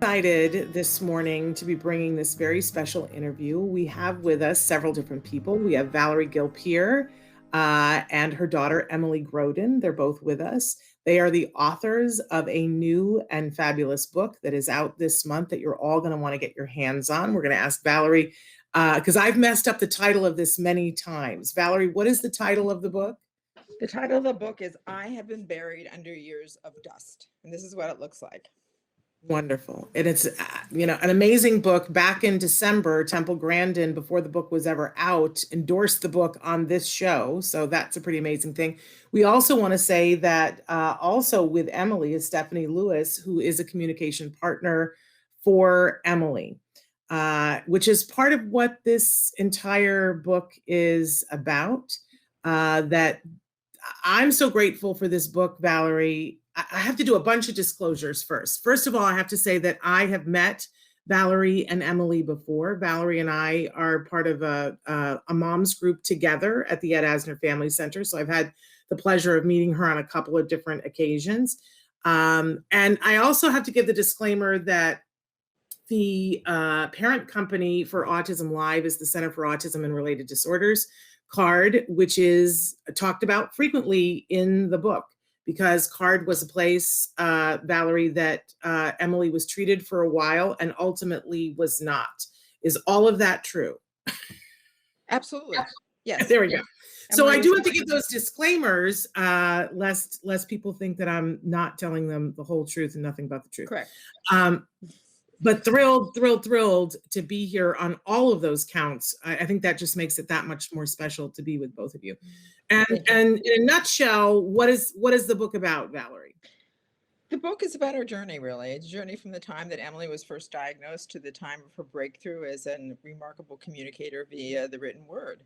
Excited this morning to be bringing this very special interview. We have with us several different people. We have Valerie Gilpeer and her daughter, Emily Grodin. They're both with us. They are the authors of a new and fabulous book that is out this month that you're all going to want to get your hands on. We're going to ask Valerie, because I've messed up the title of this many times. Valerie, what is the title of the book? The title of the book is I Have Been Buried Under Years of Dust. And this is what it looks like. Wonderful. And it's, an amazing book. Back in December, Temple Grandin, before the book was ever out, endorsed the book on this show. So that's a pretty amazing thing. We also want to say that also with Emily is Stephanie Lewis, who is a communication partner for Emily, which is part of what this entire book is about. That I'm so grateful for this book, Valerie. I have to do a bunch of disclosures first. First of all, I have to say that I have met Valerie and Emily before. Valerie and I are part of a mom's group together at the Ed Asner Family Center. So I've had the pleasure of meeting her on a couple of different occasions. And I also have to give the disclaimer that the parent company for autism-live is the Center for Autism and Related Disorders, CARD, which is talked about frequently in the book, because CARD was a place, Valerie, that Emily was treated for a while and ultimately was not. Is all of that true? Absolutely. Yes. There we go. So Emily I do was have to give those disclaimers, lest people think that I'm not telling them the whole truth and nothing but the truth. correct. But thrilled to be here on all of those counts. I think that just makes it that much more special to be with both of you. And in a nutshell, what is the book about, Valerie? The book is about our journey, really. It's a journey from the time that Emily was first diagnosed to the time of her breakthrough as a remarkable communicator via the written word.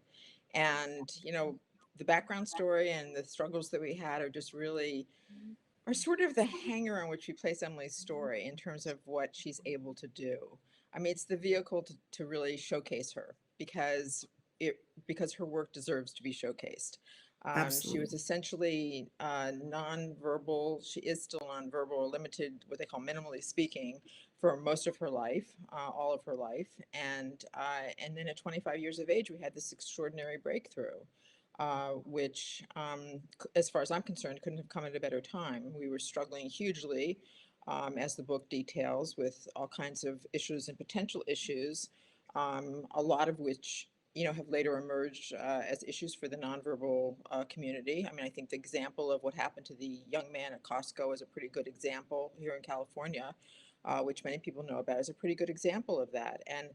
And, the background story and the struggles that we had are just really are sort of the hanger on which we place Emily's story in terms of what she's able to do. I mean, it's the vehicle to really showcase her because her work deserves to be showcased. She was essentially nonverbal. She is still nonverbal or limited, what they call minimally speaking, for most of her life, all of her life. And then at 25 years of age, we had this extraordinary breakthrough. Which, as far as I'm concerned, couldn't have come at a better time. We were struggling hugely, as the book details, with all kinds of issues and potential issues, a lot of which, have later emerged as issues for the nonverbal community. I mean, I think the example of what happened to the young man at Costco is a pretty good example here in California, which many people know about, is a pretty good example of that. And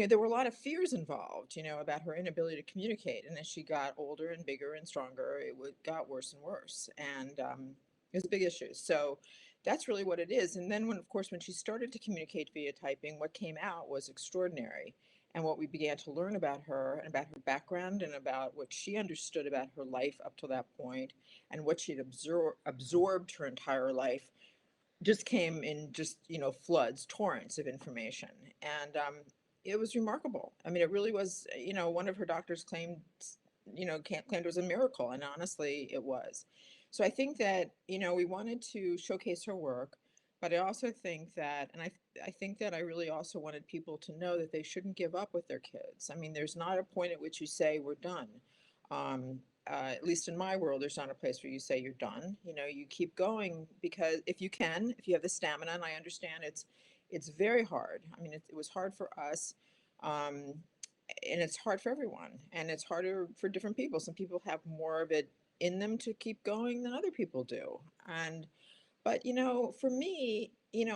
there were a lot of fears involved, about her inability to communicate. And as she got older and bigger and stronger, got worse and worse. And it was a big issue. So that's really what it is. And then of course, when she started to communicate via typing, what came out was extraordinary. And what we began to learn about her and about her background and about what she understood about her life up to that point and what she'd absorbed her entire life just came in floods, torrents of information. And it was remarkable. I mean, it really was, one of her doctors claimed it was a miracle. And honestly, it was. So I think that, we wanted to showcase her work, but I also think that, and I think that I really also wanted people to know that they shouldn't give up with their kids. I mean, there's not a point at which you say we're done. At least in my world, there's not a place where you say you're done. You keep going, because if you have the stamina, and I understand it's very hard. I mean, it was hard for us, and it's hard for everyone, and it's harder for different people. Some people have more of it in them to keep going than other people do. But, for me,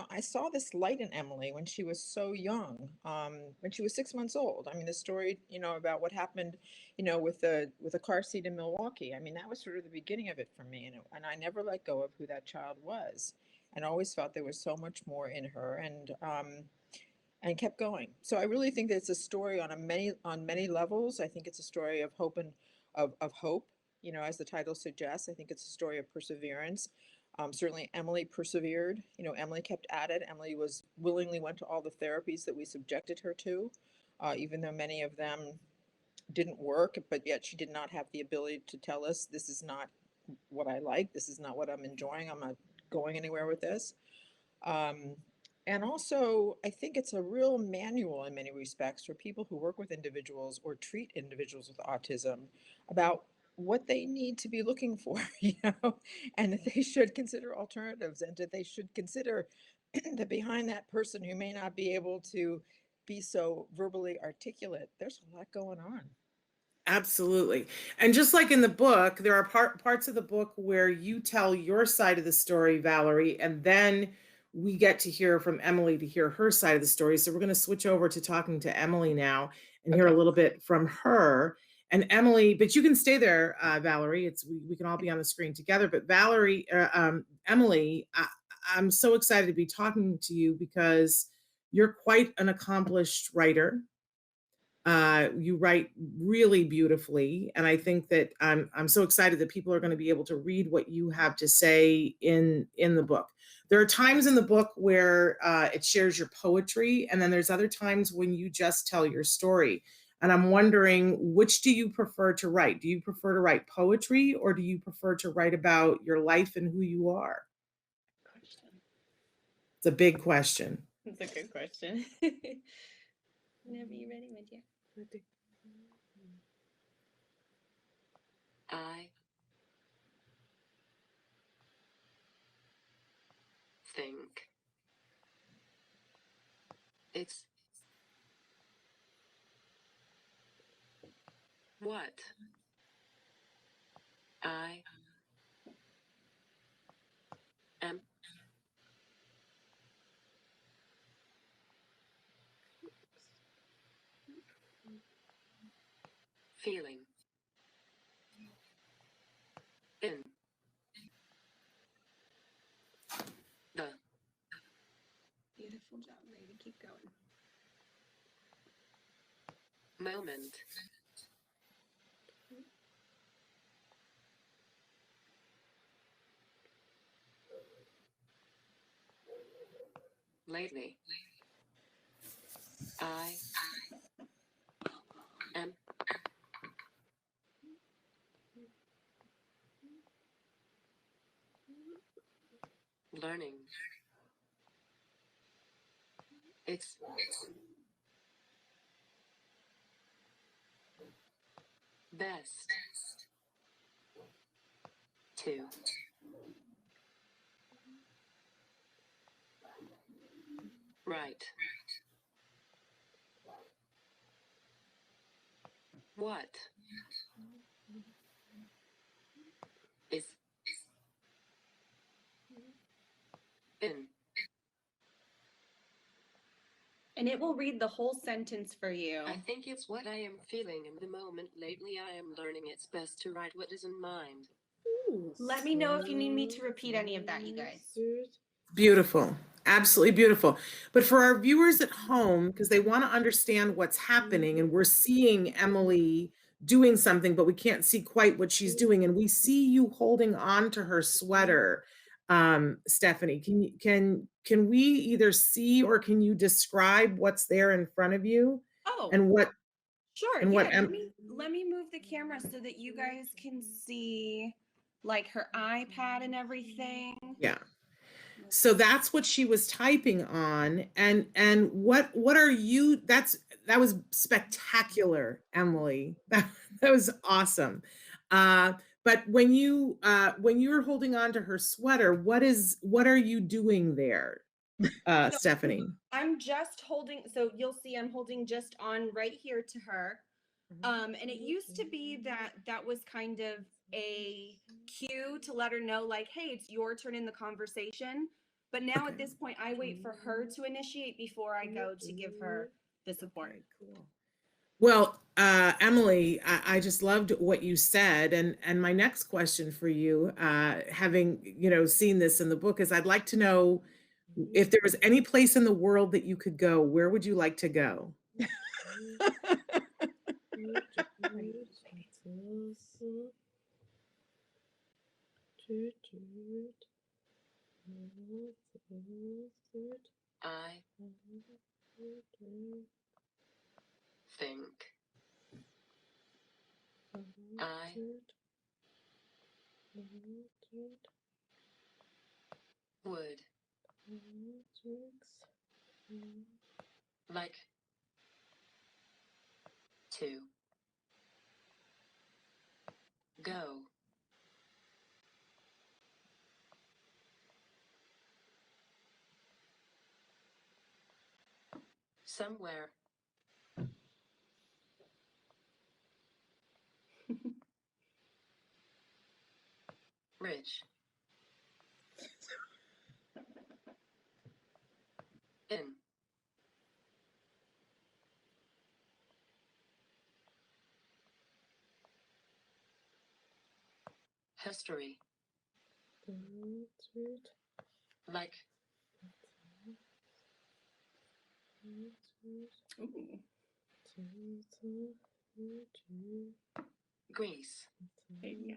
I saw this light in Emily when she was so young, when she was 6 months old. I mean, the story, about what happened, with the car seat in Milwaukee. I mean, that was sort of the beginning of it for me. And I never let go of who that child was, and always felt there was so much more in her, and kept going. So I really think that it's a story on many levels. I think it's a story of hope and of hope, as the title suggests. I think it's a story of perseverance. Certainly Emily persevered. Emily kept at it. Emily willingly went to all the therapies that we subjected her to, even though many of them didn't work, but yet she did not have the ability to tell us, this is not what I like. This is not what I'm enjoying. I'm not going anywhere with this. And also, I think it's a real manual in many respects for people who work with individuals or treat individuals with autism about what they need to be looking for, and that they should consider alternatives and that they should consider that behind that person who may not be able to be so verbally articulate, there's a lot going on. Absolutely. And just like in the book, there are parts of the book where you tell your side of the story, Valerie, and then we get to hear from Emily to hear her side of the story. So we're going to switch over to talking to Emily now and hear a Okay. little bit from her. And Emily, but you can stay there, Valerie. We can all be on the screen together. But Valerie, Emily, I'm so excited to be talking to you because you're quite an accomplished writer. You write really beautifully, and I think that I'm so excited that people are going to be able to read what you have to say in the book. There are times in the book where it shares your poetry, and then there's other times when you just tell your story. And I'm wondering, which do you prefer to write? Do you prefer to write poetry, or do you prefer to write about your life and who you are? Question. It's a big question. It's a good question. Whenever you're ready, my dear. I think it's what I am feeling in the Beautiful job, lady. Keep going. moment. Lately, I am learning it's best to write what is in And it will read the whole sentence for you. I think it's what I am feeling in the moment. Lately, I am learning it's best to write what is in mind. Let me know if you need me to repeat any of that, you guys. Beautiful. Absolutely beautiful. But for our viewers at home, because they want to understand what's happening, and we're seeing Emily doing something, but we can't see quite what she's doing. And we see you holding on to her sweater. Stephanie, can we either see or can you describe what's there in front of you? Oh, And what sure. and Yeah, what let me move the camera so that you guys can see like her iPad and everything. yeah. So that's what she was typing on. And what are you, that was spectacular, Emily. That was awesome. But when you're holding on to her sweater, what are you doing there, So Stephanie? I'm just holding, so you'll see I'm holding just on right here to her. And it used to be that was kind of a cue to let her know, like, hey, it's your turn in the conversation. But now at this point, I wait for her to initiate before I go to give her the support. Okay, cool. Well, Emily, I just loved what you said, and my next question for you, having seen this in the book, is I'd like to know if there was any place in the world that you could go. Where would you like to go? I think I would Like. To. Go. Somewhere. Rich. In. History. Like. Ooh. Greece. Yeah.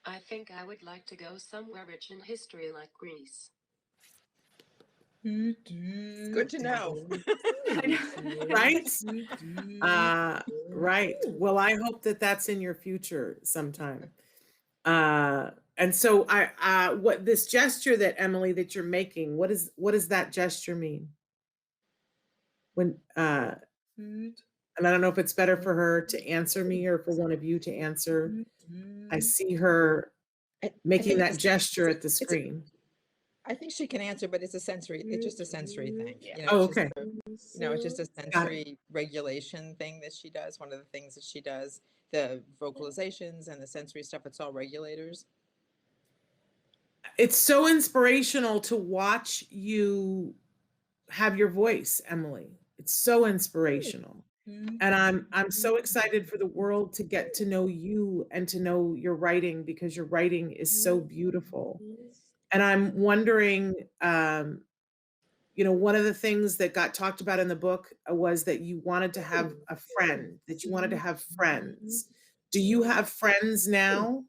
I think I would like to go somewhere rich in history like Greece. It's good to know. Right? Right. Well, I hope that that's in your future sometime. And so what this gesture that Emily, that you're making, what does that gesture mean? When, and I don't know if it's better for her to answer me or for one of you to answer. I see her making that gesture at the screen. I think she can answer, but it's just a sensory thing. Yeah. You know, Oh, it's okay. it's just a sensory regulation thing that she does. One of the things that she does, the vocalizations and the sensory stuff, it's all regulators. It's so inspirational to watch you have your voice, Emily. It's so inspirational. And I'm so excited for the world to get to know you and to know your writing, because your writing is so beautiful. And I'm wondering, one of the things that got talked about in the book was that you wanted to have a friend, that you wanted to have friends. Do you have friends now?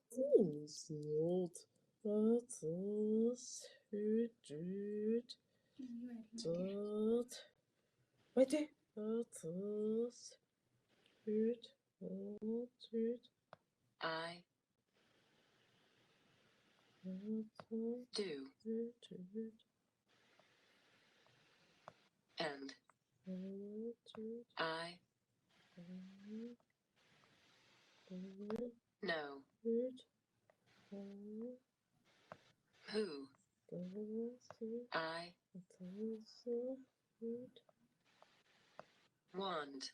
I. Do. And. I. No. Who. I. Want.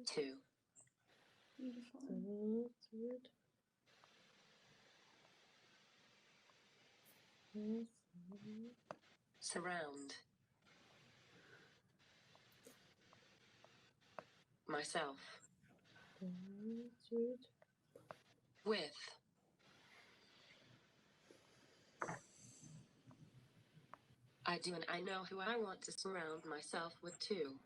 To. Beautiful. Surround. Myself. With. I do, and I know who I want to surround myself with too.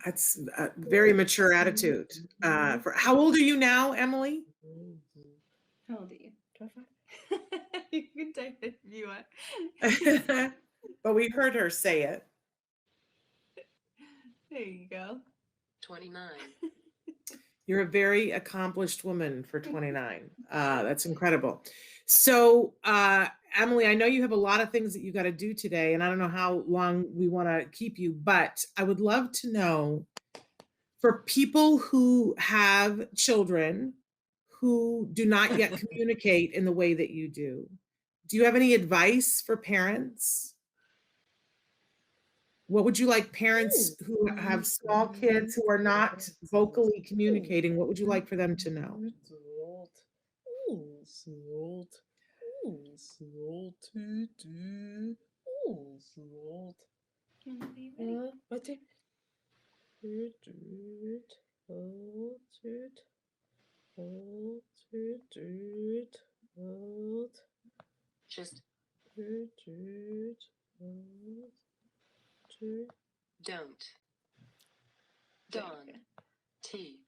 That's a very mature attitude. For how old are you now, Emily? How old are you? 25. You can type it if you want. But we heard her say it. There you go. 29. You're a very accomplished woman for 29. That's incredible. So, Emily, I know you have a lot of things that you got to do today, and I don't know how long we want to keep you, but I would love to know, for people who have children who do not yet communicate in the way that you do you have any advice for parents? What would you like parents who have small kids who are not vocally communicating, what would you like for them to know? Just. Don't. Dawn. T.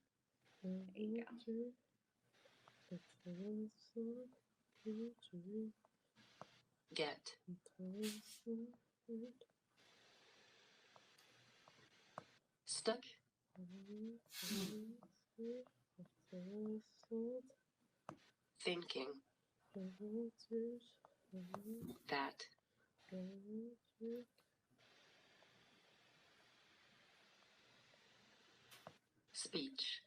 There you go. Get. Stuck. Thinking. That. Speech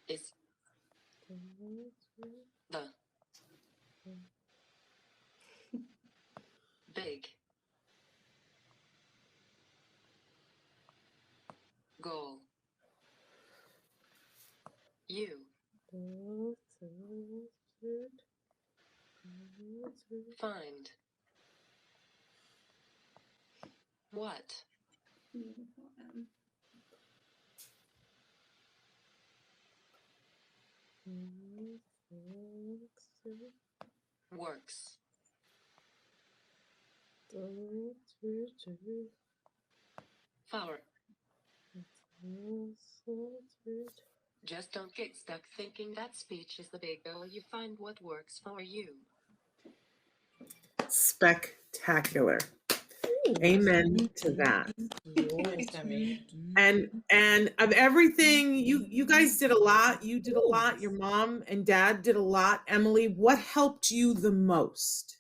is the big goal. You find what Beautiful. works. Flower. Just don't get stuck thinking that speech is the big goal. You find what works for you. Spectacular. Amen to that. Thanks, Emmy. And of everything, you guys did a lot. You did a lot. Your mom and dad did a lot. Emily, what helped you the most?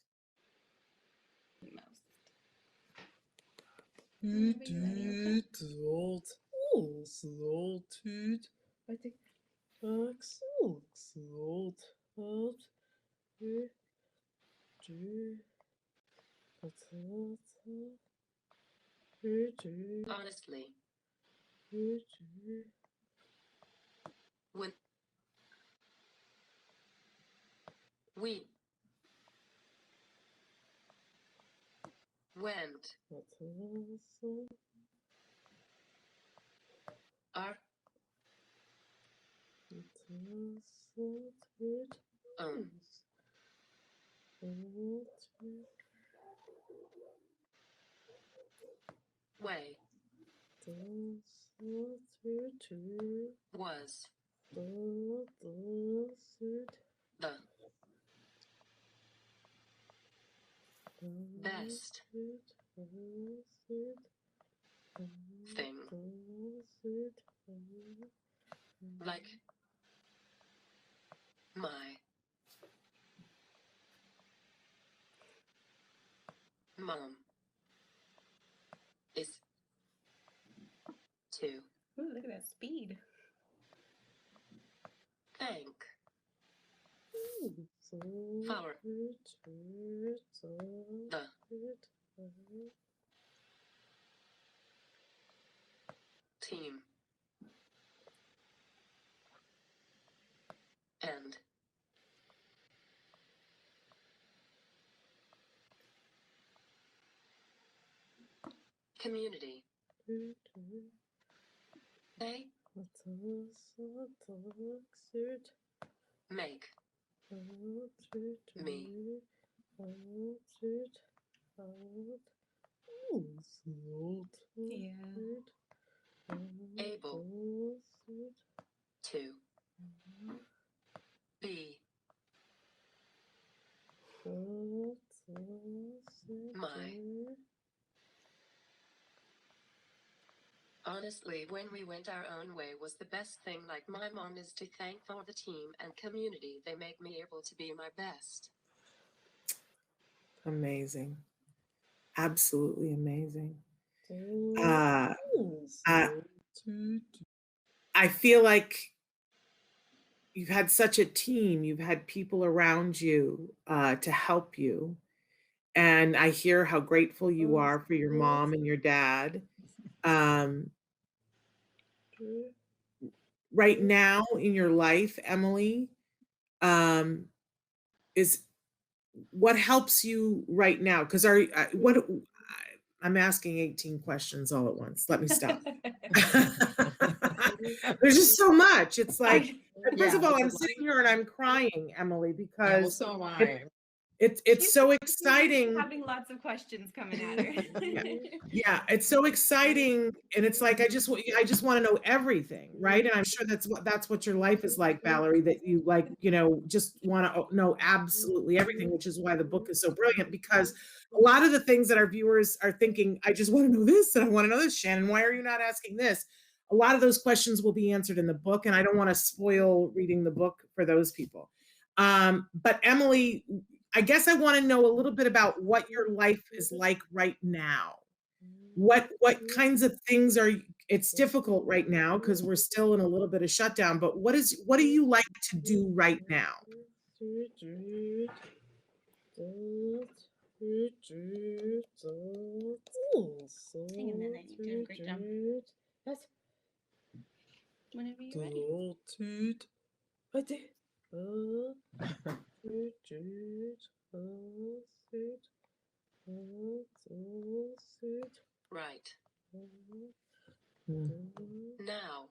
Honestly, when we went our own way was the best thing. Like my mom is to Ooh, look at that speed. thank for the team and community. They make me Yeah. able to be my. Honestly, when we went our own way was the best thing. Like my mom is to thank for the team and community. They make me able to be my best. Amazing. Absolutely amazing. I feel like you've had such a team. You've had people around you to help you. And I hear how grateful you are for your mom and your dad. Right now in your life, Emily, is what helps you right now? Because I'm asking 18 questions all at once. Let me stop. There's just so much. It's like, first of all, I'm sitting here and I'm crying, Emily, because so am I. it's so She's exciting. having lots of questions coming at her. Yeah, it's so exciting, and it's like I just want to know everything, right? And I'm sure that's what your life is like, Valerie. That you like, just want to know absolutely everything, which is why the book is so brilliant. Because a lot of the things that our viewers are thinking, I just want to know this, and I want to know this. Shannon, why are you not asking this? A lot of those questions will be answered in the book, and I don't want to spoil reading the book for those people. But Emily, I guess I want to know a little bit about what your life is like right now. What kinds of things are it's difficult right now because we're still in a little bit of shutdown, but what do you like to do right now? Hang in there, you're doing a great job. Whenever you're ready. Right. Hmm. Now.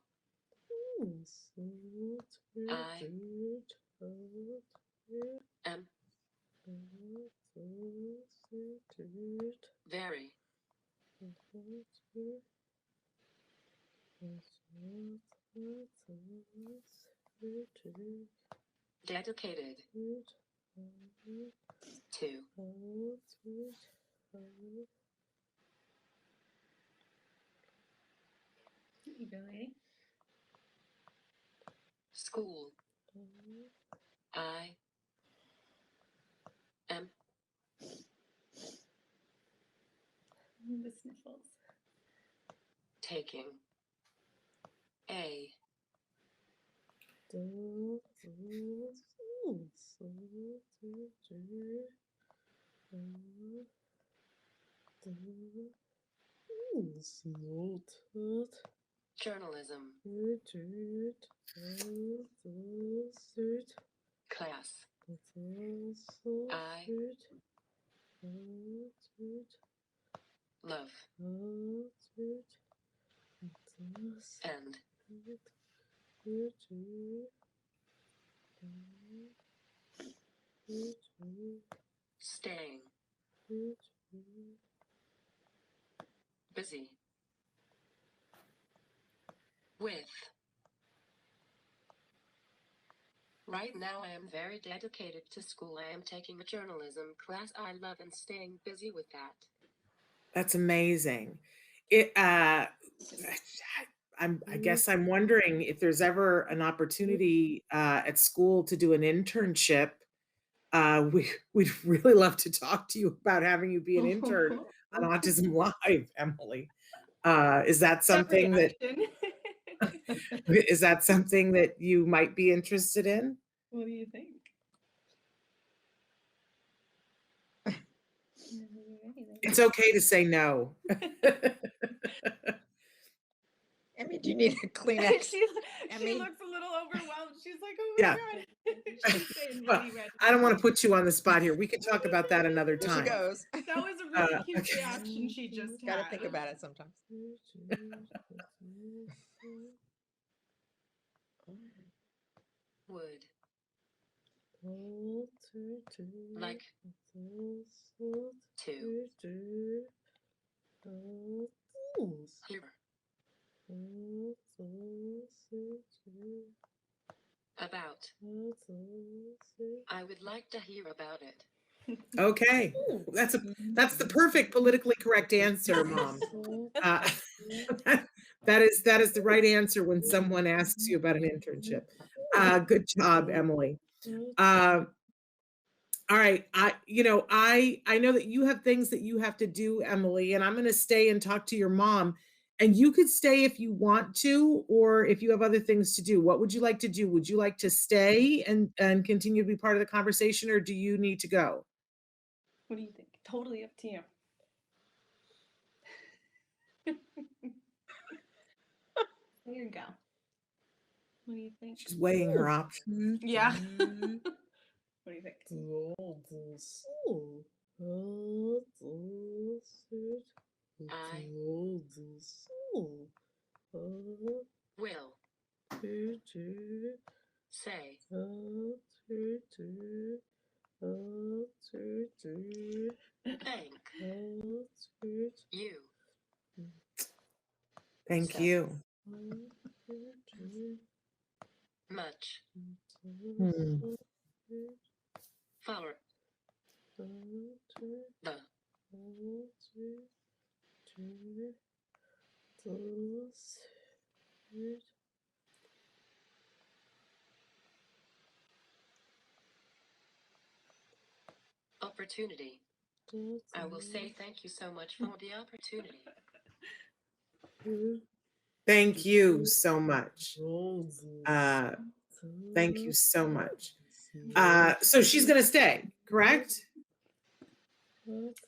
I am very dedicated to There you go, lady. school. I am The sniffles. taking a journalism class. I love and staying busy with. Right now I am very dedicated to school. I am taking a journalism class. I love and staying busy with that. That's amazing. It I guess I'm wondering if there's ever an opportunity at school to do an internship. We'd really love to talk to you about having you be an intern on Autism Live, Emily. Is that something that is that something that you might be interested in? What do you think? It's okay to say no. Emmy, do you need a Kleenex? she Emmy? looks a little overwhelmed. She's like, oh my Yeah. God. She's saying Well, ready, ready. I don't want to put you on the spot here. We can talk about that another There she time. goes. That was a really cute Okay. reaction she just Got to had. think about it sometimes. Would like to hear about. I would like to hear about it. Okay. That's the perfect politically correct answer, Mom. That is the right answer when someone asks you about an internship. Good job, Emily. All right. I know that you have things that you have to do, Emily, and I'm going to stay and talk to your mom. And you could stay if you want to, or if you have other things to do. What would you like to do? Would you like to stay and continue to be part of the conversation, or do you need to go? What do you think? Totally up to you. There you go. What do you think? She's weighing her options. Yeah. What do you think? I will say thank you. Thank So you. much Hmm. for the opportunity. I will say thank you so much for the opportunity. Thank you so much. Thank you so much. So she's going to stay, correct?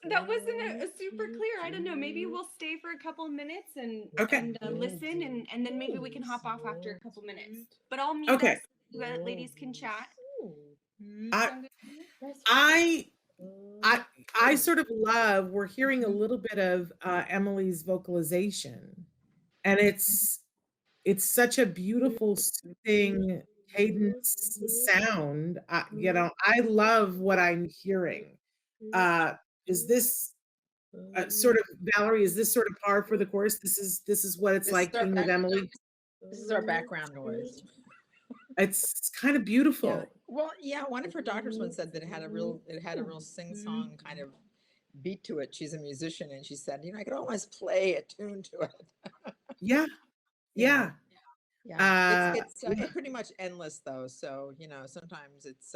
That wasn't a super clear. I don't know. Maybe we'll stay for a couple minutes and Okay. listen, and then maybe we can hop off after a couple minutes. But I'll mute Okay. us so you ladies can chat. I, I, I sort of love, we're hearing a little bit of Emily's vocalization, and it's such a beautiful, soothing cadence sound. You know, I love what I'm hearing. Is this sort of, Valerie, is this sort of par for the course? This is what it's This like is our being with Emily. This is our background noise. It's kind of beautiful. Yeah. Well, yeah, one of her doctors once said that it had a real sing-song kind of beat to it. She's a musician, and she said, I could almost play a tune to it. Yeah. Yeah. Yeah. It's pretty much endless though. So, sometimes it's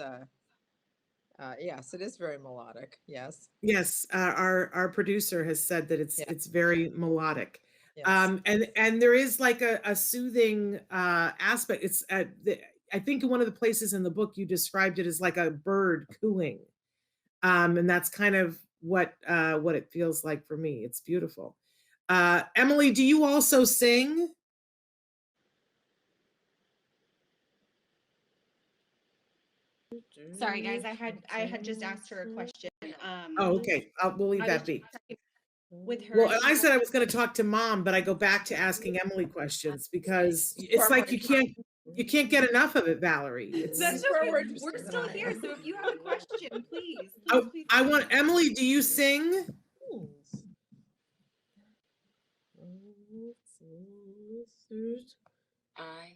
yes, it is very melodic. Yes. Yes. Our producer has said that it's very melodic. Yes. And there is like a soothing aspect. It's I think in one of the places in the book you described it as like a bird cooing. And that's kind of what it feels like for me. It's beautiful. Emily, do you also sing? Sorry, guys. I had just asked her a question. Oh, okay. We'll leave that be. With her. Well, and I said I was going to talk to Mom, but I go back to asking Emily questions because it's like you can't get enough of it, Valerie. That's okay. We're still here, so if you have a question, please. I want Emily. Do you sing? I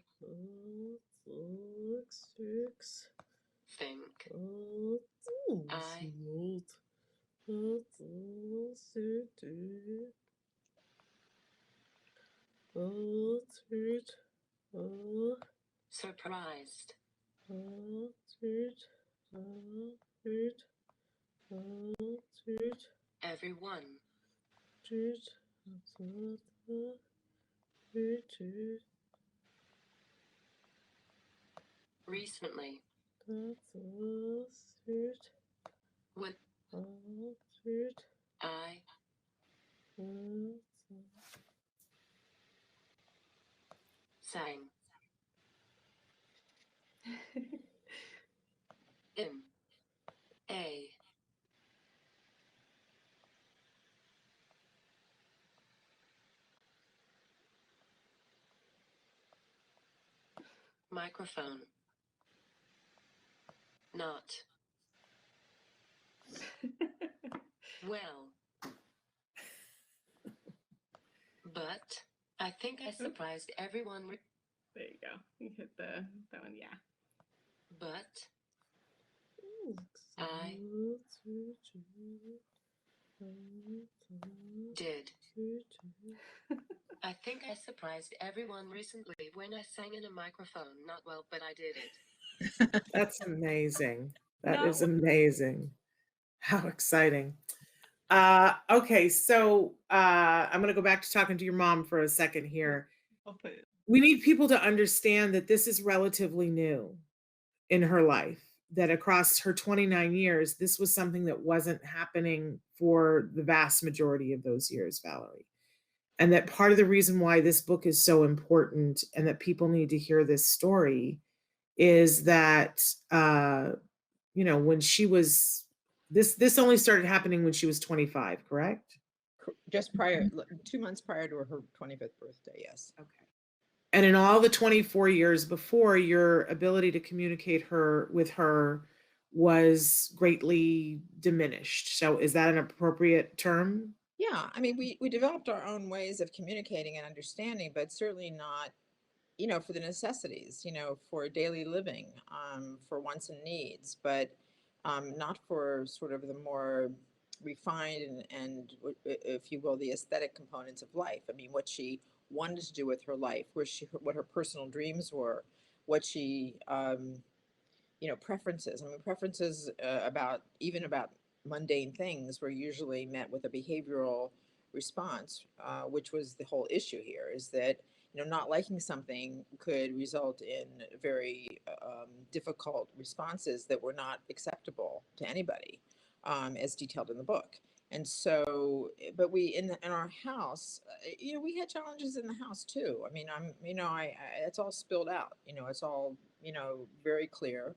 think surprised everyone recently when I sang in a microphone. Not well. But I think I surprised everyone. There you go. You hit that one, yeah. But I did. I think I surprised everyone recently when I sang in a microphone. Not well, but I did it. That's amazing. That is amazing. How exciting. Okay, so I'm going to go back to talking to your mom for a second here. We need people to understand that this is relatively new in her life, that across her 29 years, this was something that wasn't happening for the vast majority of those years, Valerie. And that part of the reason why this book is so important and that people need to hear this story is that, when she was, this only started happening when she was 25, correct? Just prior, 2 months prior to her 25th birthday, yes. Okay. And in all the 24 years before, your ability to communicate with her was greatly diminished. So is that an appropriate term? Yeah, I mean, we developed our own ways of communicating and understanding, but certainly not, for the necessities, for daily living, for wants and needs, but not for sort of the more refined and, if you will, the aesthetic components of life. I mean, what she wanted to do with her life, what her personal dreams were, what she, preferences. I mean, preferences about mundane things were usually met with a behavioral response, which was the whole issue here, is that not liking something could result in very difficult responses that were not acceptable to anybody, as detailed in the book. And so, but we in our house, we had challenges in the house too. I mean, I it's all spilled out. It's all very clear.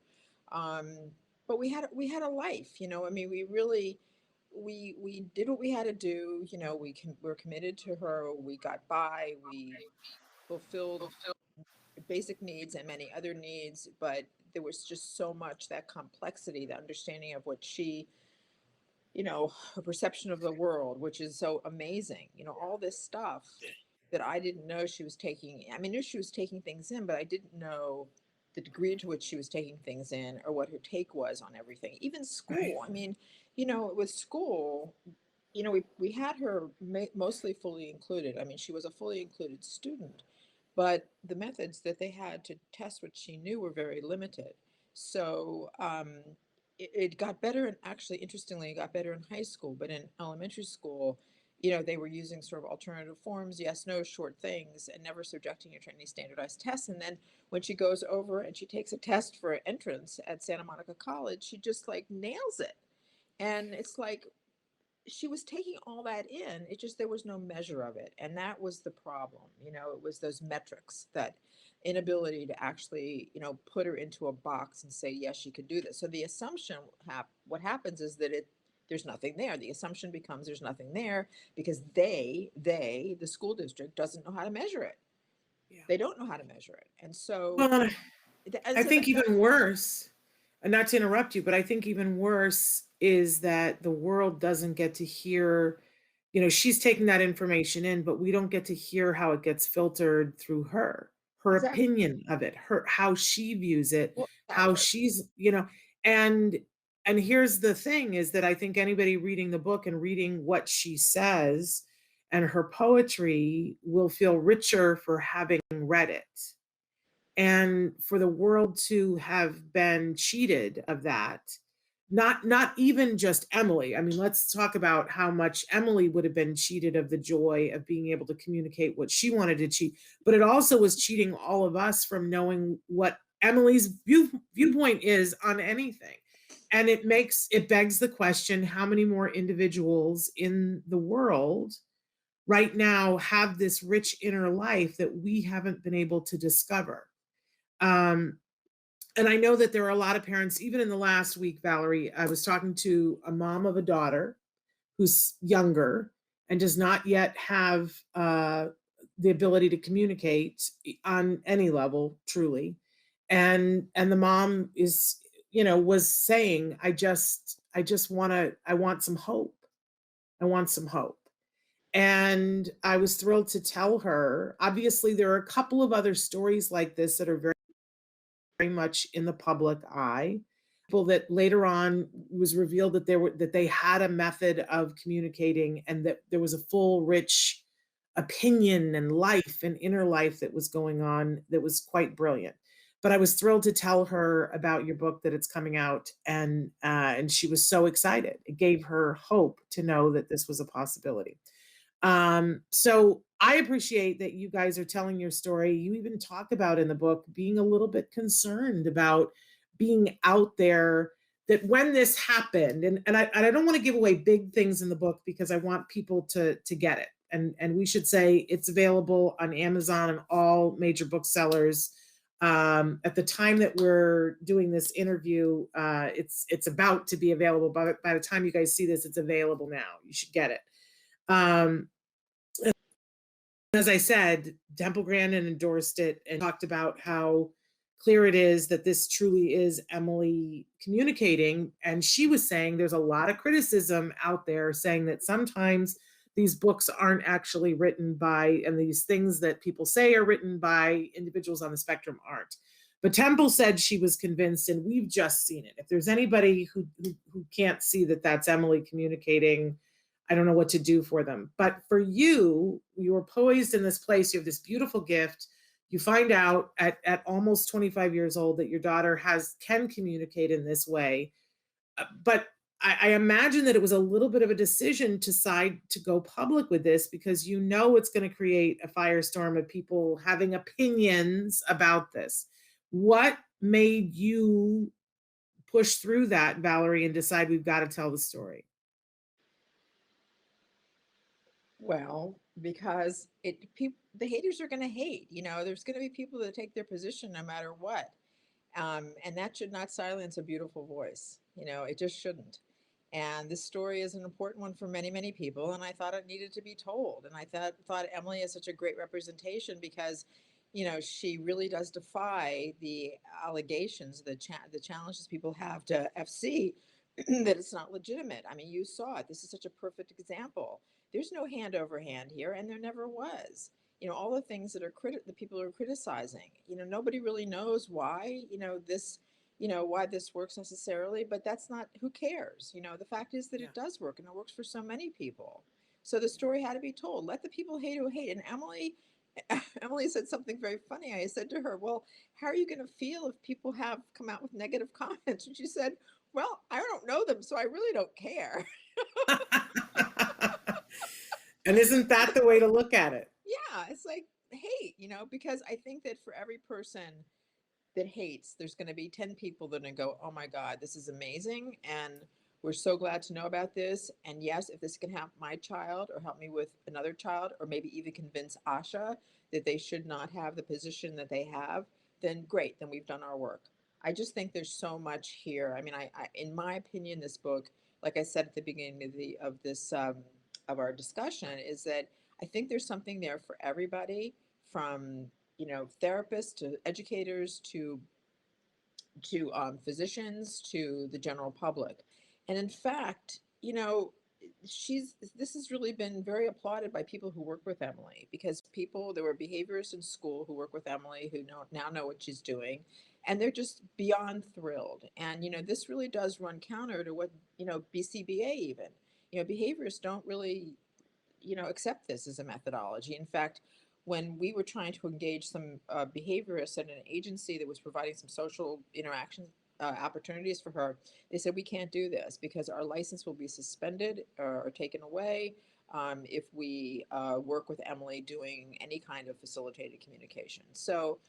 Um, but we had a life. I mean, we really we did what we had to do. We're committed to her. We got by. We fulfilled basic needs and many other needs, but there was just so much, that complexity, the understanding of what she, her perception of the world, which is so amazing, all this stuff that I didn't know she was taking. I mean, I knew she was taking things in, but I didn't know the degree to which she was taking things in, or what her take was on everything. Even school. Right. I mean, with school, we had her mostly fully included. I mean, she was a fully included student, but the methods that they had to test what she knew were very limited. So it got better, and actually, interestingly, it got better in high school, but in elementary school, they were using sort of alternative forms, yes, no, short things, and never subjecting her to any standardized tests. And then when she goes over and she takes a test for entrance at Santa Monica College, she just like nails it. And it's like, she was taking all that in. It just, there was no measure of it. And that was the problem. It was those metrics, that inability to actually, put her into a box and say, yes, she could do this. So the assumption, what happens is that there's nothing there. The assumption becomes there's nothing there because the school district doesn't know how to measure it. Yeah. They don't know how to measure it. And so, Well, and I so think even worse, and not to interrupt you, but I think even worse is that the world doesn't get to hear, she's taking that information in, but we don't get to hear how it gets filtered through her exactly. opinion of it, how she views it, Well, how exactly. she's, and here's the thing is that I think anybody reading the book and reading what she says and her poetry will feel richer for having read it, and for the world to have been cheated of that. Not even just Emily. I mean, let's talk about how much Emily would have been cheated of the joy of being able to communicate what she wanted to cheat, but it also was cheating all of us from knowing what Emily's viewpoint is on anything. And it begs the question, how many more individuals in the world right now have this rich inner life that we haven't been able to discover? And I know that there are a lot of parents, even in the last week, Valerie, I was talking to a mom of a daughter who's younger and does not yet have the ability to communicate on any level, truly. And the mom is, was saying, I want some hope. I want some hope. And I was thrilled to tell her, obviously, there are a couple of other stories like this that are very much in the public eye. People that later on was revealed that they had a method of communicating, and that there was a full, rich opinion and life and inner life that was going on that was quite brilliant. But I was thrilled to tell her about your book, that it's coming out, and she was so excited. It gave her hope to know that this was a possibility. So I appreciate that you guys are telling your story. You even talk about in the book being a little bit concerned about being out there, that when this happened, and I don't want to give away big things in the book because I want people to get it. And we should say it's available on Amazon and all major booksellers. At the time that we're doing this interview, it's about to be available. By the time you guys see this, it's available now. You should get it. As I said, Temple Grandin endorsed it and talked about how clear it is that this truly is Emily communicating. And she was saying there's a lot of criticism out there saying that sometimes these books aren't actually written by, and these things that people say are written by individuals on the spectrum aren't. But Temple said she was convinced, and we've just seen it. If there's anybody who can't see that that's Emily communicating, I don't know what to do for them. But for you, you were poised in this place. You have this beautiful gift. You find out at almost 25 years old that your daughter can communicate in this way. But I imagine that it was a little bit of a decision to decide to go public with this because you know it's going to create a firestorm of people having opinions about this. What made you push through that, Valerie, and decide we've got to tell the story? Well, because the haters are going to hate. You know, there's going to be people that take their position no matter what, and that should not silence a beautiful voice. You know, it just shouldn't. And this story is an important one for many, many people, and I thought it needed to be told. And I thought Emily is such a great representation because, you know, she really does defy the allegations, the challenges people have to FC that it's not legitimate. I mean, you saw it. This is such a perfect example. There's no hand over hand here, and there never was. You know, all the things that the people are criticizing. You know, nobody really knows why. Why this works necessarily, but that's not, who cares? You know, the fact is that Yeah. it does work, and it works for so many people. So the story had to be told. Let the people hate who hate. And Emily said something very funny. I said to her, "Well, how are you going to feel if people have come out with negative comments?" And she said, "Well, I don't know them, so I really don't care." And isn't that the way to look at it? Yeah, it's like hate, you know, because I think that for every person that hates, there's going to be 10 people that are going to go, "Oh my God, this is amazing. And we're so glad to know about this. And yes, if this can help my child or help me with another child, or maybe even convince Asha that they should not have the position that they have, then great, then we've done our work." I just think there's so much here. I mean, in my opinion, this book, like I said at the beginning of our discussion, is that I think there's something there for everybody, from therapists to educators to physicians to the general public. And in fact, this has really been very applauded by people who work with Emily, because there were behaviorists in school who work with Emily who now know what she's doing, and they're just beyond thrilled. And this really does run counter to what BCBA even. Behaviorists don't really accept this as a methodology. In fact, when we were trying to engage some behaviorists at an agency that was providing some social interaction opportunities for her, they said, "We can't do this because our license will be suspended or taken away if we work with Emily doing any kind of facilitated communication." So,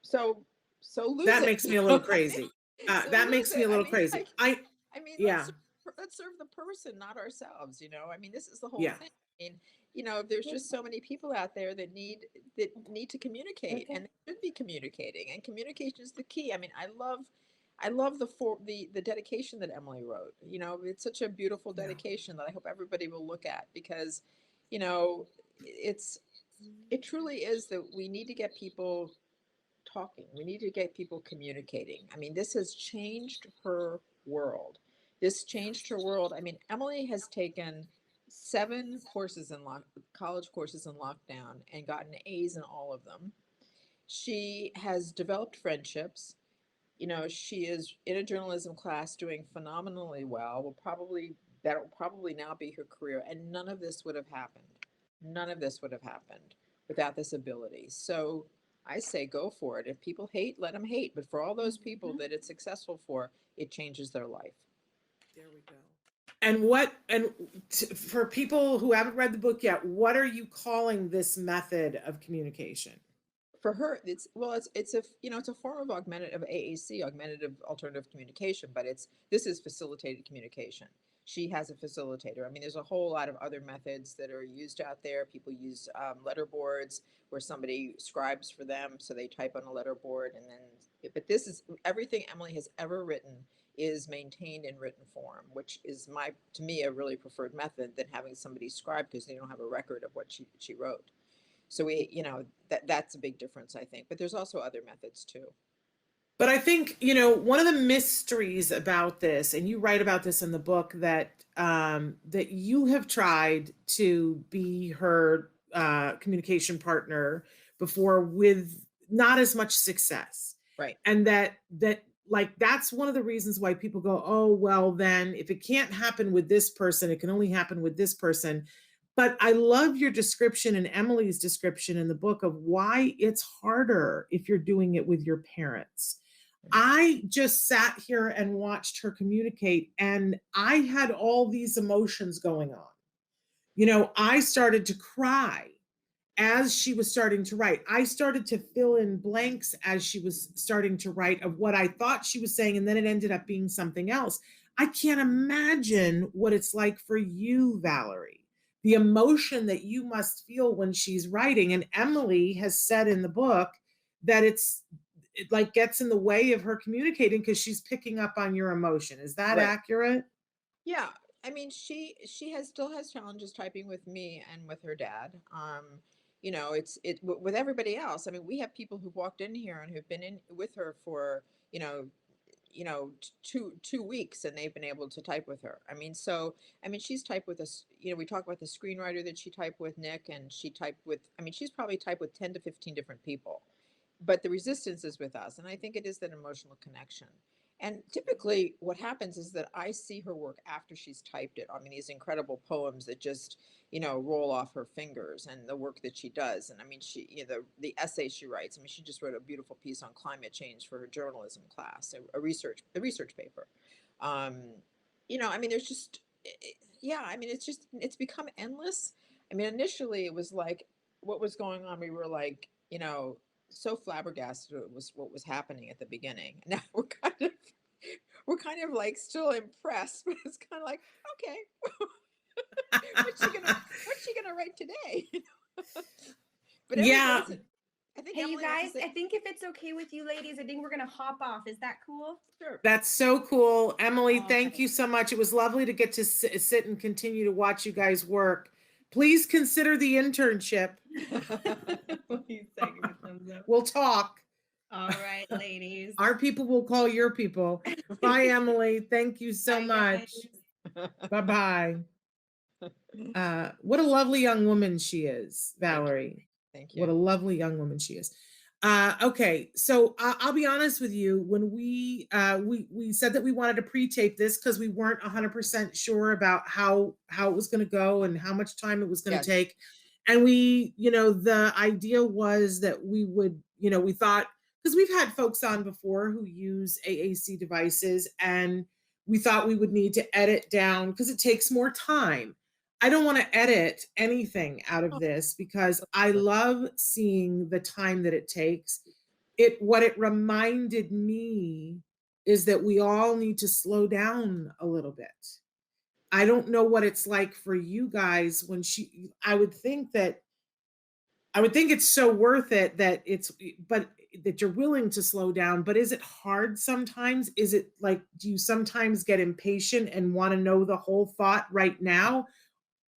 so lose That it. makes me a little crazy. So That lose makes me it. a I little mean, crazy. like, I mean, Yeah, let's serve the person, not ourselves. I mean, this is the whole yeah. thing. I mean, there's just so many people out there that need to communicate, and they should be communicating. And communication is the key. I mean, I love the dedication that Emily wrote. It's such a beautiful Yeah. dedication that I hope everybody will look at, because, you know, it's it truly is that we need to get people talking. We need to get people communicating. I mean, this has changed her world. This changed her world. I mean, Emily has taken 7 courses college courses in lockdown and gotten A's in all of them. She has developed friendships. She is in a journalism class doing phenomenally well. That'll probably now be her career. And none of this would have happened. None of this would have happened without this ability. So I say go for it. If people hate, let them hate. But for all those people that it's successful for, it changes their life. There we go. For people who haven't read the book yet, what are you calling this method of communication? For her, it's a form of AAC, augmentative alternative communication, but this is facilitated communication. She has a facilitator. I mean, there's a whole lot of other methods that are used out there. People use letter boards where somebody scribes for them, so they type on a letter board, and then. But this is everything Emily has ever written is maintained in written form, which is to me a really preferred method than having somebody scribe, because they don't have a record of what she wrote. So that's a big difference, I think. But there's also other methods too. But I think, one of the mysteries about this, and you write about this in the book, that that you have tried to be her communication partner before with not as much success. Right. And that's one of the reasons why people go, "Oh, well, then if it can't happen with this person, it can only happen with this person." But I love your description and Emily's description in the book of why it's harder if you're doing it with your parents. I just sat here and watched her communicate, and I had all these emotions going on. I started to cry as she was starting to write. I started to fill in blanks as she was starting to write of what I thought she was saying, and then it ended up being something else. I can't imagine what it's like for you, Valerie, the emotion that you must feel when she's writing. And Emily has said in the book that it like gets in the way of her communicating because she's picking up on your emotion. Is that Right. accurate? Yeah, I mean, she has still has challenges typing with me and with her dad. With everybody else. I mean, we have people who've walked in here and who've been in with her for you know, 2 weeks, and they've been able to type with her. I mean, she's typed with us. We talk about the screenwriter that she typed with, Nick, and she typed with. I mean, she's probably typed with 10 to 15 different people, but the resistance is with us, and I think it is that emotional connection. And typically what happens is that I see her work after she's typed it. I mean, these incredible poems that just roll off her fingers, and the work that she does. And I mean, the essay she writes. I mean, she just wrote a beautiful piece on climate change for her journalism class, a research paper. um I mean, there's just yeah, I mean, it's become endless. I mean, initially it was like, what was going on, we were like, so flabbergasted it was what was happening at the beginning. Now we're kind of like still impressed, but it's kind of like, okay, what's she gonna write today? But Yeah, listen, I think Hey, you Emily wants to guys, I say, think if it's okay with you ladies, I think we're gonna hop off. Is that cool? sure. that's so cool. Emily, All thank right. you so much. It was lovely to get to sit and continue to watch you guys work. Please consider the internship. Please give a thumbs up. We'll talk. All right, ladies. Our people will call your people. Bye, Emily. Thank you so Bye, much. guys. Bye-bye. What a lovely young woman she is, Valerie. Thank What a you. lovely young woman she is. Okay, so I'll be honest with you. When we said that we wanted to pre-tape this because we weren't 100% sure about how it was going to go and how much time it was going to Yes. take, and the idea was that we would, we thought, because we've had folks on before who use AAC devices, and we thought we would need to edit down because it takes more time. I don't want to edit anything out of this because I love seeing the time that it takes. What it reminded me is that we all need to slow down a little bit. I don't know what it's like for you guys when I would think it's so worth it but that you're willing to slow down. But is it hard sometimes? Is it like, do you sometimes get impatient and want to know the whole thought right now?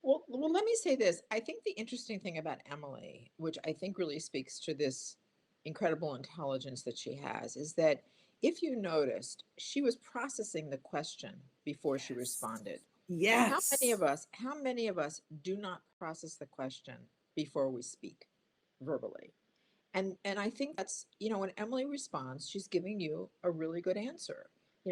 Well, let me say this. I think the interesting thing about Emily, which I think really speaks to this incredible intelligence that she has, is that if you noticed, she was processing the question before she responded. And Yes. how many of us do not process the question before we speak verbally? And I think that's, when Emily responds, she's giving you a really good answer.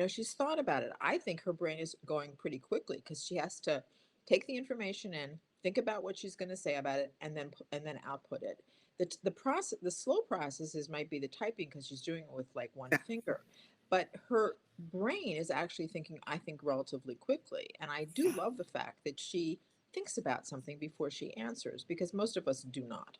She's thought about it. I think her brain is going pretty quickly because she has to take the information in, think about what she's going to say about it, and then output it. The slow processes might be the typing because she's doing it with like one finger, but her brain is actually thinking, I think, relatively quickly. And I do love the fact that she thinks about something before she answers, because most of us do not.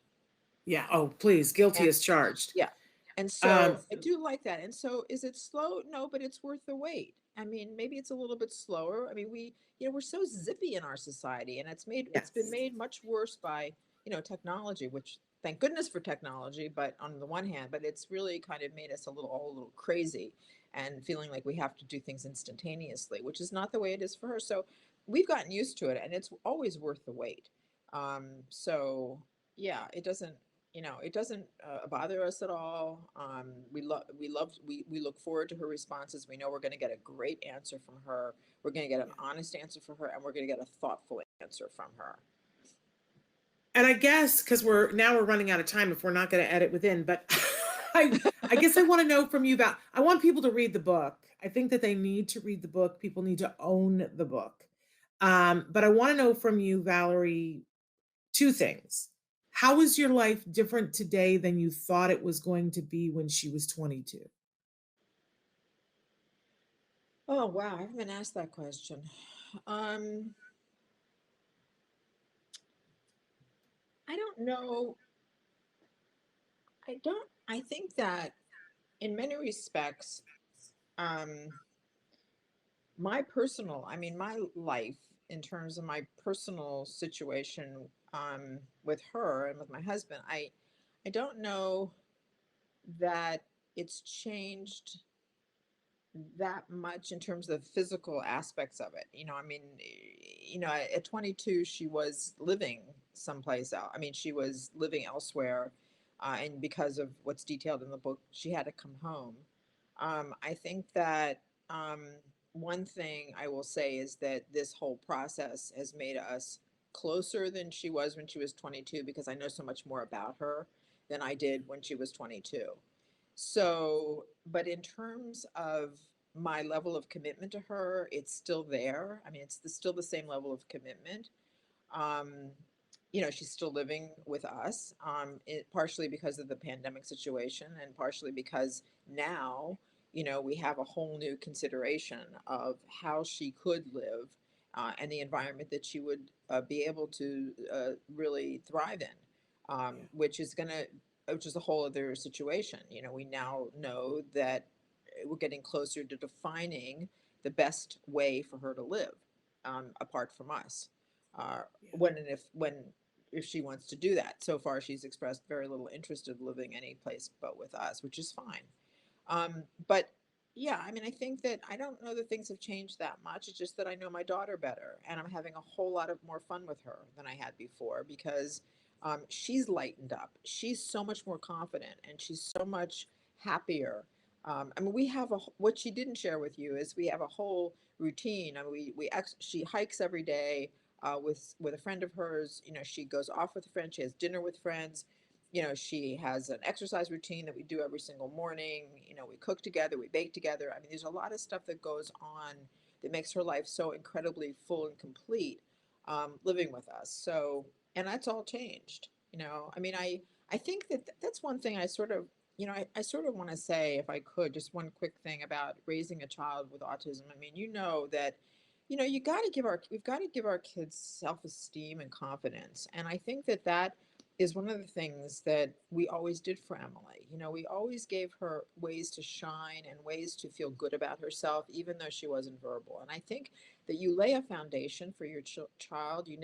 Yeah. Oh, please. Guilty And as charged. yeah. And Um, so I do like that. And so is it slow? No, but it's worth the wait. I mean, maybe it's a little bit slower. I mean, we're so zippy in our society, and it's been yes. made much worse by, technology, which thank goodness for technology, but on the one hand, but it's really kind of made us all a little crazy and feeling like we have to do things instantaneously, which is not the way it is for her. So we've gotten used to it, and it's always worth the wait. So yeah, it doesn't bother us at all. We look forward to her responses. We know we're going to get a great answer from her. We're going to get an honest answer from her, and we're going to get a thoughtful answer from her. And I guess because we're running out of time if we're not going to edit within, but I guess I want to know from you about, I want people to read the book. I think that they need to read the book. People need to own the book. But I want to know from you, Valerie, two things. How is your life different today than you thought it was going to be when she was 22? Oh, wow. I haven't been asked that question. Um, I don't know. I think that in many respects, um, my life in terms of my personal situation, with her and with my husband, I don't know that it's changed that much in terms of physical aspects of it. At 22, she was living someplace else. I mean, she was living elsewhere, and because of what's detailed in the book, she had to come home. I think that one thing I will say is that this whole process has made us closer than she was when she was 22, because I know so much more about her than I did when she was 22. So, but in terms of my level of commitment to her, it's still there. I mean, still the same level of commitment. Um, she's still living with us, partially because of the pandemic situation, and partially because now, we have a whole new consideration of how she could live, and the environment that she would be able to really thrive in, Yeah. which is a whole other situation. We now know that we're getting closer to defining the best way for her to live, apart from us, Yeah. when if she wants to do that. So far, she's expressed very little interest in living any place but with us, which is fine. But yeah, I mean, I think that I don't know that things have changed that much. It's just that I know my daughter better, and I'm having a whole lot of more fun with her than I had before, because she's lightened up. She's so much more confident, and she's so much happier. I mean, what she didn't share with you is we have a whole routine. I mean, she hikes every day, with a friend of hers. She goes off with a friend. She has dinner with friends. She has an exercise routine that we do every single morning. We cook together, we bake together. I mean, there's a lot of stuff that goes on that makes her life so incredibly full and complete, living with us. So, and that's all changed. I mean, I think that that's one thing I sort of want to say, if I could, just one quick thing about raising a child with autism. I mean, that, we've got to give our kids self-esteem and confidence. And I think that that is one of the things that we always did for Emily. We always gave her ways to shine and ways to feel good about herself, even though she wasn't verbal. And I think that you lay a foundation for your child. You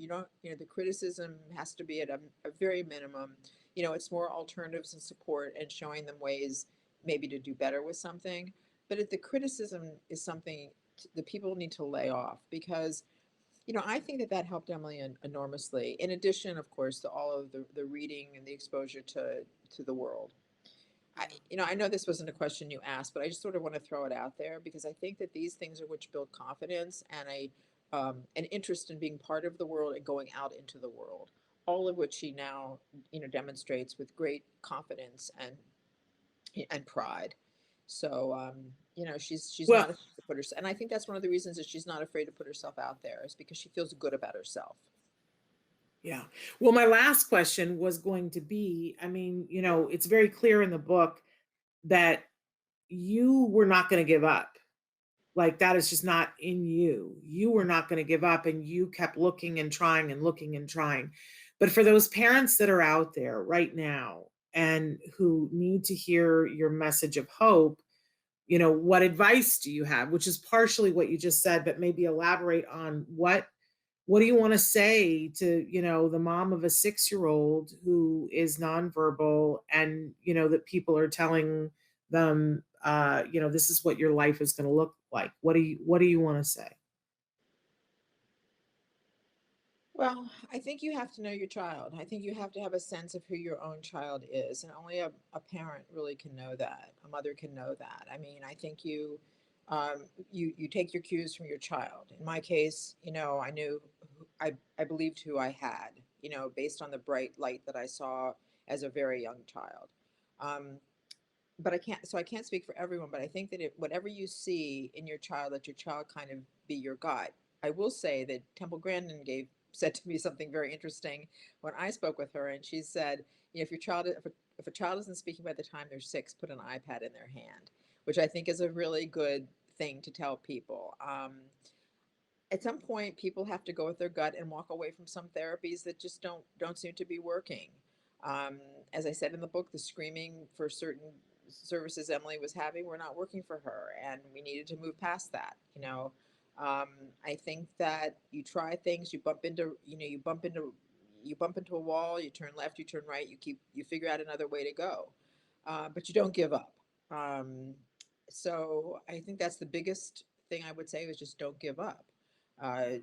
don't, the criticism has to be at a very minimum. It's more alternatives and support and showing them ways maybe to do better with something. But if the criticism is something that people need to lay off, because I think that that helped Emily enormously. In addition, of course, to all of the reading and the exposure to the world. Yeah. I know this wasn't a question you asked, but I just sort of want to throw it out there, because I think that these things are which build confidence and an interest in being part of the world and going out into the world. All of which she now, demonstrates with great confidence and pride. So, she's not Well, afraid to put herself, and I think that's one of the reasons that she's not afraid to put herself out there, is because she feels good about herself. yeah. Well, my last question was going to be, I mean, it's very clear in the book that you were not going to give up. Like, that is just not in you. You were not going to give up, and you kept looking and trying and looking and trying. But for those parents that are out there right now and who need to hear your message of hope, what advice do you have? Which is partially what you just said, but maybe elaborate on what do you want to say to, the mom of a 6-year-old who is nonverbal, and, that people are telling them, this is what your life is going to look like. What do you want to say? Well, I think you have to know your child. I think you have to have a sense of who your own child is, and only a parent really can know that. A mother can know that. I mean, I think you take your cues from your child. In my case, I knew I believed who I had, based on the bright light that I saw as a very young child. Um, but I can't speak for everyone, but I think that whatever you see in your child, let your child kind of be your guide. I will say that Temple Grandin said to me something very interesting when I spoke with her, and she said, if a child isn't speaking by the time they're 6, put an iPad in their hand, which I think is a really good thing to tell people. At some point, people have to go with their gut and walk away from some therapies that just don't seem to be working. Um, as I said in the book, the screaming for certain services Emily was having were not working for her, and we needed to move past that. Um, I think that you try things, you bump into a wall, you turn left, you turn right, you figure out another way to go, but you don't give up. Um, so I think that's the biggest thing I would say is just don't give up.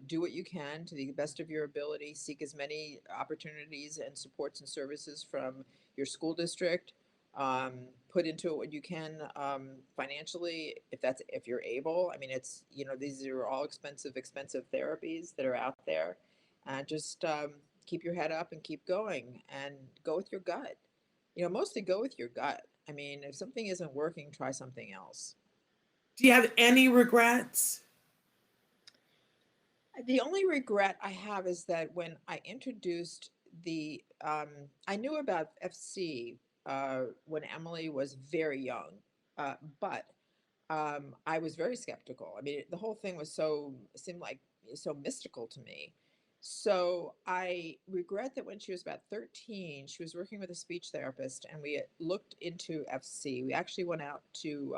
Do what you can to the best of your ability. Seek as many opportunities and supports and services from your school district. Put into it what you can financially, if you're able. I mean, these are all expensive therapies that are out there. Just keep your head up and keep going and go with your gut. Mostly go with your gut. I mean, if something isn't working, try something else. Do you have any regrets? The only regret I have is that when I introduced I knew about FC when Emily was very young, but I was very skeptical. I mean, the whole thing seemed like so mystical to me. So I regret that when she was about 13, she was working with a speech therapist, and we looked into FC. We actually went out to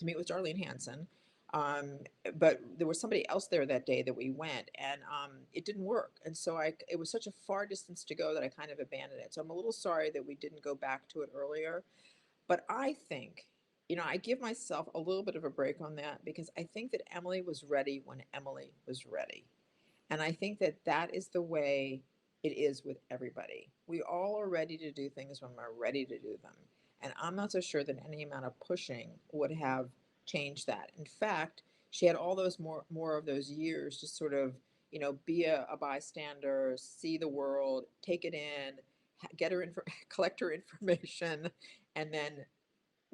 meet with Darlene Hansen, um, but there was somebody else there that day that we went, and it didn't work. And so it was such a far distance to go that I kind of abandoned it. So I'm a little sorry that we didn't go back to it earlier. But I think, I give myself a little bit of a break on that because I think that Emily was ready when Emily was ready. And I think that that is the way it is with everybody. We all are ready to do things when we're ready to do them. And I'm not so sure that any amount of pushing would have changed that. In fact, she had all those more of those years to sort of, be a bystander, see the world, take it in, get her collect her information, and then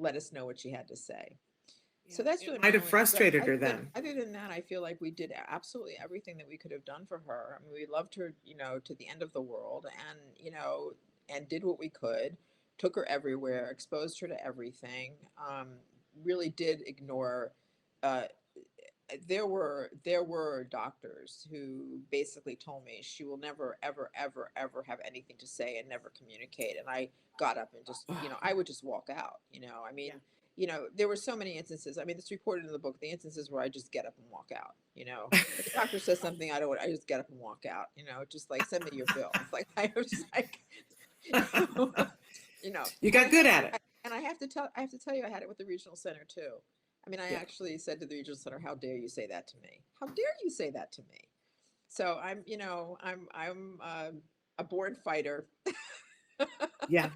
let us know what she had to say. So that's really might have frustrated her then. Other than that, I feel like we did absolutely everything that we could have done for her. I mean, we loved her, to the end of the world, and did what we could, took her everywhere, exposed her to everything. Really did ignore. Uh, there were doctors who basically told me she will never ever ever ever have anything to say and never communicate. And I got up and just, I would just walk out. I mean. Yeah. There were so many instances. I mean, it's reported in the book, the instances where I just get up and walk out. If the doctor says something, I just get up and walk out, just like, send me your bill. It's like, I was just like, You got good at it. And I have to tell you, I had it with the regional center too. I mean, I actually said to the regional center, how dare you say that to me? How dare you say that to me? So I'm a born fighter. Yeah.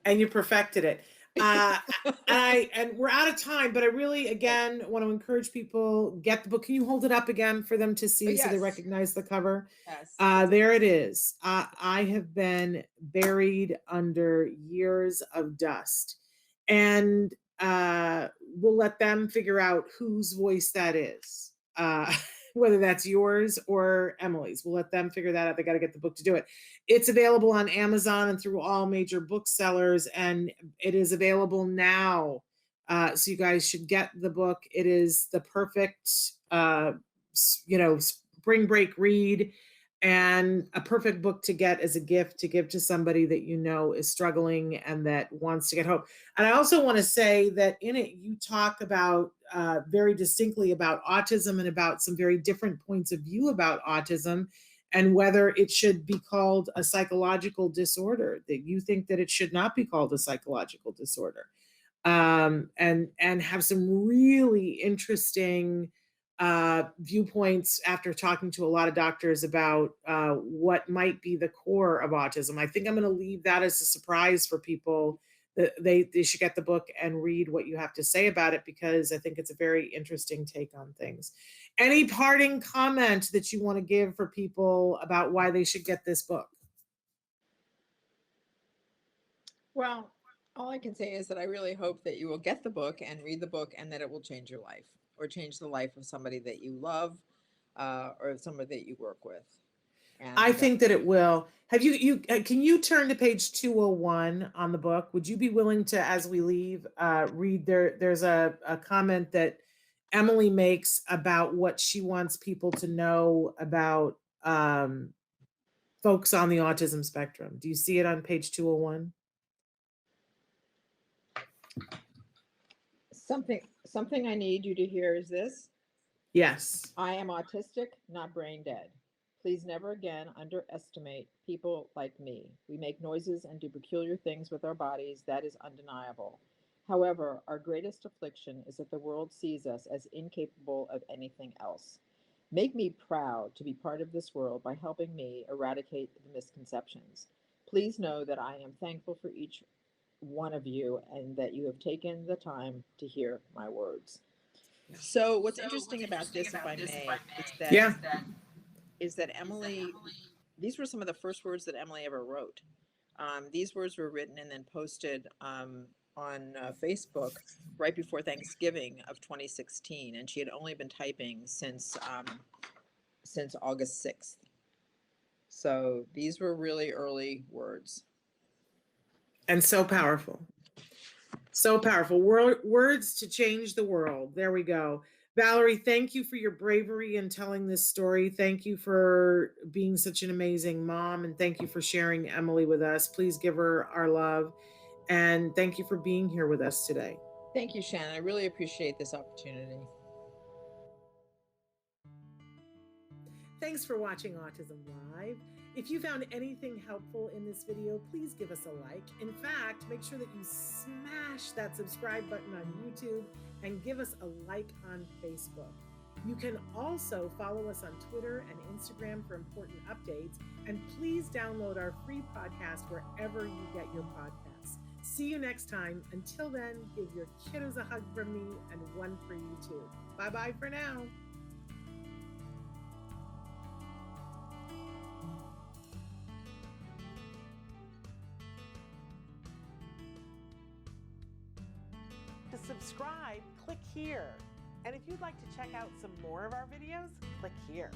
And you perfected it. And we're out of time, but I really, again, want to encourage people, get the book. Can you hold it up again for them to see so they recognize the cover? Yes. There it is. I have been buried under years of dust, and we'll let them figure out whose voice that is. Whether that's yours or Emily's. We'll let them figure that out. They got to get the book to do it. It's available on Amazon and through all major booksellers, and it is available now. So you guys should get the book. It is the perfect, spring break read, and a perfect book to get as a gift to give to somebody that is struggling and that wants to get hope. And I also want to say that in it, you talk about very distinctly about autism and about some very different points of view about autism and whether it should be called a psychological disorder, that you think that it should not be called a psychological disorder, and have some really interesting viewpoints after talking to a lot of doctors about what might be the core of autism. I think I'm going to leave that as a surprise for people. That they should get the book and read what you have to say about it, because I think it's a very interesting take on things. Any parting comment that you want to give for people about why they should get this book? Well, all I can say is that I really hope that you will get the book and read the book, and that it will change your life or change the life of somebody that you love, or somebody that you work with. And I think that it will. Have can you turn to page 201 on the book? Would you be willing to, as we leave, read there's a comment that Emily makes about what she wants people to know about folks on the autism spectrum. Do you see it on page 201? Something I need you to hear is this. Yes. I am autistic, not brain dead. Please never again underestimate people like me. We make noises and do peculiar things with our bodies. That is undeniable. However, our greatest affliction is that the world sees us as incapable of anything else. Make me proud to be part of this world by helping me eradicate the misconceptions. Please know that I am thankful for each one of you and that you have taken the time to hear my words. So what's interesting about this, if I may, Yeah. is that Emily, these were some of the first words that Emily ever wrote. These words were written and then posted on Facebook right before Thanksgiving of 2016, and she had only been typing since August 6th. So these were really early words. And so powerful. So powerful. Words to change the world. There we go. Valerie, thank you for your bravery in telling this story. Thank you for being such an amazing mom. And thank you for sharing Emily with us. Please give her our love. And thank you for being here with us today. Thank you, Shannon. I really appreciate this opportunity. Thanks for watching Autism Live. If you found anything helpful in this video, please give us a like. In fact, make sure that you smash that subscribe button on YouTube and give us a like on Facebook. You can also follow us on Twitter and Instagram for important updates. And please download our free podcast wherever you get your podcasts. See you next time. Until then, give your kiddos a hug from me and one for you too. Bye-bye for now. To subscribe, click here. And if you'd like to check out some more of our videos, click here.